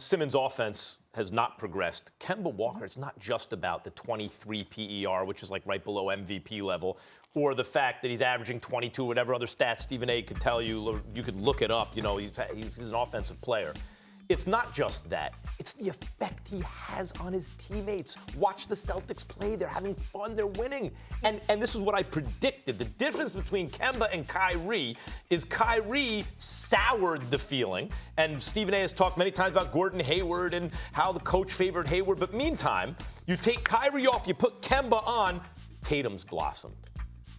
Simmons' offense has not progressed. Kemba Walker, it's not just about the 23 PER, which is like right below MVP level, or the fact that he's averaging 22, whatever other stats Stephen A. could tell you. You could look it up. You know, he's an offensive player. It's not just that. It's the effect he has on his teammates. Watch the Celtics play. They're having fun. They're winning. And this is what I predicted. The difference between Kemba and Kyrie is Kyrie soured the feeling. And Stephen A. has talked many times about Gordon Hayward and how the coach favored Hayward. But meantime, you take Kyrie off, you put Kemba on, Tatum's blossomed.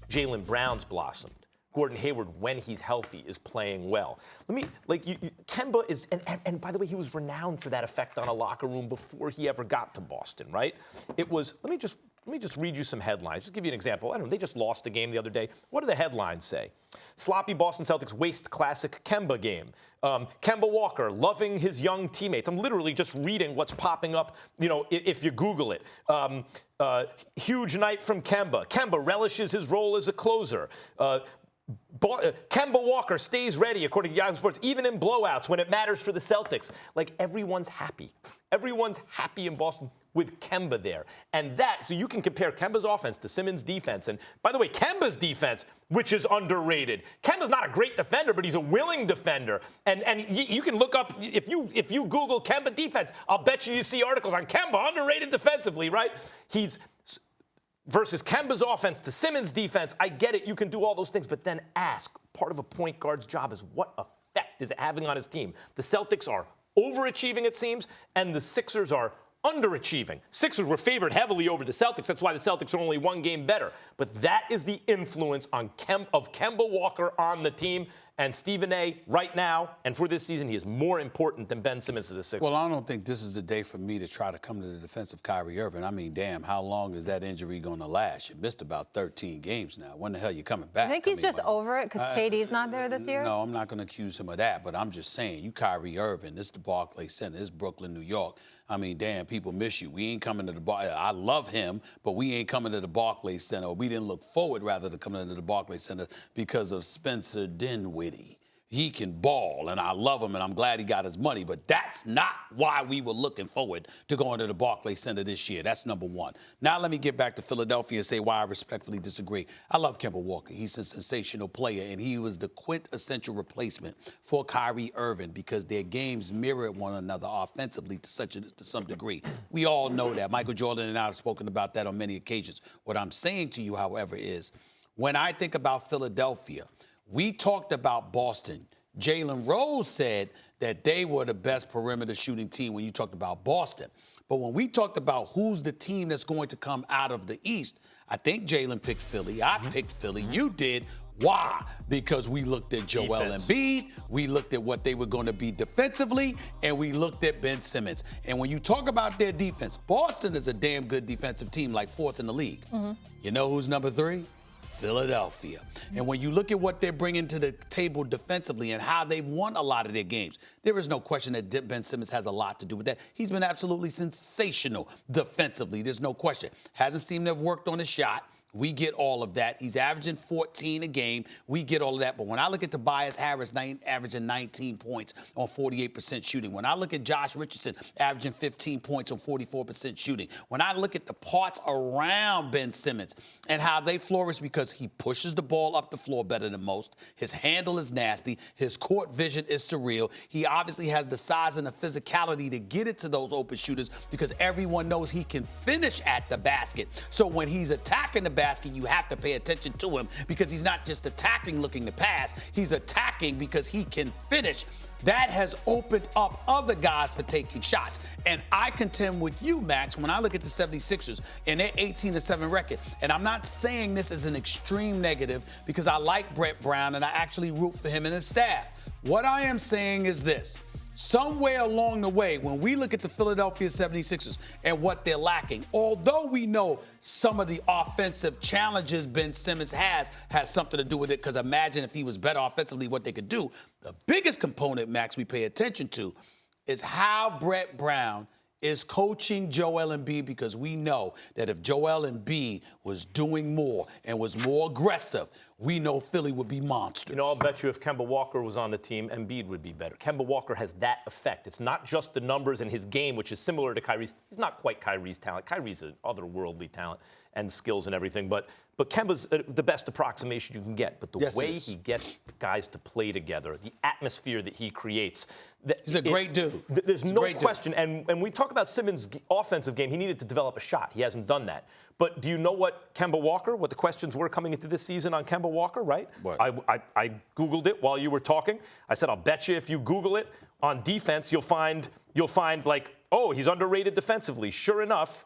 Jaylen Brown's blossomed. Gordon Hayward, when he's healthy, is playing well. Kemba is, and by the way, he was renowned for that effect on a locker room before he ever got to Boston, right? It was, let me just read you some headlines. Just give you an example. I don't know, they just lost a game the other day. What do the headlines say? Sloppy Boston Celtics waste classic Kemba game. Kemba Walker loving his young teammates. I'm literally just reading what's popping up, you know, if you Google it. Huge night from Kemba. Kemba relishes his role as a closer. Kemba Walker stays ready, according to Yahoo Sports, even in blowouts when it matters for the Celtics. Like, everyone's happy. Everyone's happy in Boston with Kemba there. And so you can compare Kemba's offense to Simmons' defense. And by the way, Kemba's defense, which is underrated. Kemba's not a great defender, but he's a willing defender. And you can look up, if you Google Kemba defense, I'll bet you see articles on Kemba, underrated defensively, right? Versus Kemba's offense to Simmons' defense, I get it, you can do all those things, but then ask, part of a point guard's job is what effect is it having on his team? The Celtics are overachieving, it seems, and the Sixers are underachieving. Sixers were favored heavily over the Celtics. That's why the Celtics are only one game better. But that is the influence of Kemba Walker on the team. And Stephen A. right now and for this season, he is more important than Ben Simmons to the Sixers. Well, I don't think this is the day for me to try to come to the defense of Kyrie Irving. I mean, damn, how long is that injury going to last? You missed about 13 games now. When the hell are you coming back? I think he's just over it because KD's not there this year? No, I'm not going to accuse him of that. But I'm just saying, you Kyrie Irving, this is the Barclays Center, this is Brooklyn, New York. I mean, damn, people miss you. We ain't coming to the I love him, but we ain't coming to the Barclays Center. We didn't look forward, rather, to coming into the Barclays Center because of Spencer Dinwiddie. He can ball, and I love him, and I'm glad he got his money, but that's not why we were looking forward to going to the Barclays Center this year. That's number one. Now let me get back to Philadelphia and say why I respectfully disagree. I love Kemba Walker. He's a sensational player, and he was the quintessential replacement for Kyrie Irving because their games mirrored one another offensively to some degree. We all know that. Michael Jordan and I have spoken about that on many occasions. What I'm saying to you, however, is when I think about Philadelphia, we talked about Boston. Jalen Rose said that they were the best perimeter shooting team when you talked about Boston. But when we talked about who's the team that's going to come out of the East, I think Jalen picked Philly. I picked Philly. You did. Why? Because we looked at Joel Embiid, we looked at what they were going to be defensively, and we looked at Ben Simmons. And when you talk about their defense, Boston is a damn good defensive team, like fourth in the league. You know who's number 3? Philadelphia. And when you look at what they're bringing to the table defensively and how they've won a lot of their games, there is no question that Ben Simmons has a lot to do with that. He's been absolutely sensational defensively. There's no question. Hasn't seemed to have worked on his shot. We get all of that. He's averaging 14 a game. We get all of that. But when I look at Tobias Harris averaging 19 points on 48% shooting, when I look at Josh Richardson averaging 15 points on 44% shooting, when I look at the parts around Ben Simmons and how they flourish because he pushes the ball up the floor better than most, his handle is nasty, his court vision is surreal, he obviously has the size and the physicality to get it to those open shooters because everyone knows he can finish at the basket. So when he's attacking the basket, you have to pay attention to him because he's not just attacking looking to pass, he's attacking because he can finish. That has opened up other guys for taking shots. And I contend with you, Max, when I look at the 76ers and their 18-7 record, and I'm not saying this as an extreme negative because I like Brett Brown and I actually root for him and his staff. What I am saying is this. Somewhere along the way, when we look at the Philadelphia 76ers and what they're lacking, although we know some of the offensive challenges Ben Simmons has something to do with it, because imagine if he was better offensively, what they could do. The biggest component, Max, we pay attention to is how Brett Brown is coaching Joel Embiid, because we know that if Joel Embiid was doing more and was more aggressive, we know Philly would be monsters. You know, I'll bet you if Kemba Walker was on the team, Embiid would be better. Kemba Walker has that effect. It's not just the numbers in his game, which is similar to Kyrie's. He's not quite Kyrie's talent. Kyrie's an otherworldly talent and skills and everything. But Kemba's the best approximation you can get. But the way he gets guys to play together, the atmosphere that he creates. He's a great dude. There's no question. And we talk about Simmons' offensive game. He needed to develop a shot. He hasn't done that. But do you know what the questions were coming into this season on Kemba Walker, right? What? I Googled it while you were talking. I said, I'll bet you if you Google it, on defense, you'll find like, oh, he's underrated defensively. Sure enough,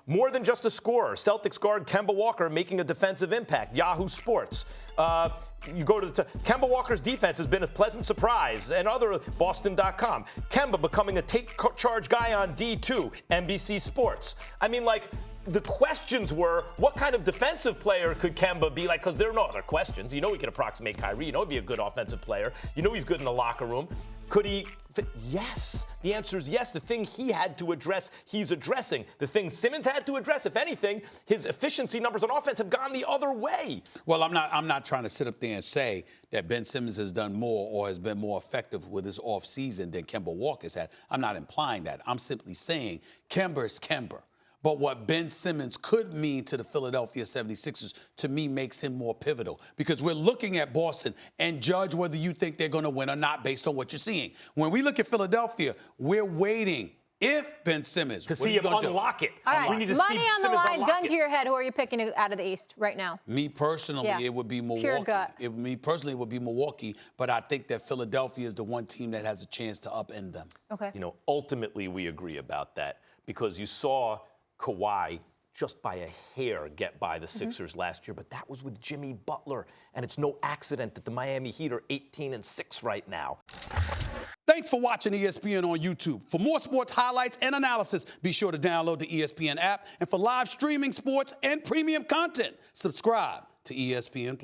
more than just a scorer. Celtics guard Kemba Walker making a defensive impact. Yahoo Sports. You go to Kemba Walker's defense has been a pleasant surprise. And other Boston.com. Kemba becoming a take charge guy on D2. NBC Sports. I mean, like, the questions were, what kind of defensive player could Kemba be like? Because there are no other questions. You know he can approximate Kyrie. You know he'd be a good offensive player. You know he's good in the locker room. Could he? Yes. The answer is yes. The thing he had to address, he's addressing. The thing Simmons had to address, if anything, his efficiency numbers on offense have gone the other way. Well, I'm not trying to sit up there and say that Ben Simmons has done more or has been more effective with his offseason than Kemba Walker's had. I'm not implying that. I'm simply saying Kemba is Kemba. But what Ben Simmons could mean to the Philadelphia 76ers, to me, makes him more pivotal. Because we're looking at Boston and judge whether you think they're going to win or not based on what you're seeing. When we look at Philadelphia, we're waiting. If Ben Simmons, to see him unlock it. All right. We need to Money see on the Simmons line, unlock gun it. to your head. Who are you picking out of the East right now? Me personally, it would be Milwaukee. Pure gut. It would be Milwaukee. But I think that Philadelphia is the one team that has a chance to upend them. Okay. You know, ultimately we agree about that because you saw Kawhi just by a hair get by the Sixers last year, but that was with Jimmy Butler, and it's no accident that the Miami Heat are 18-6 right now. Thanks for watching ESPN on YouTube. For more sports highlights and analysis, be sure to download the ESPN app, and for live streaming sports and premium content, subscribe to ESPN+.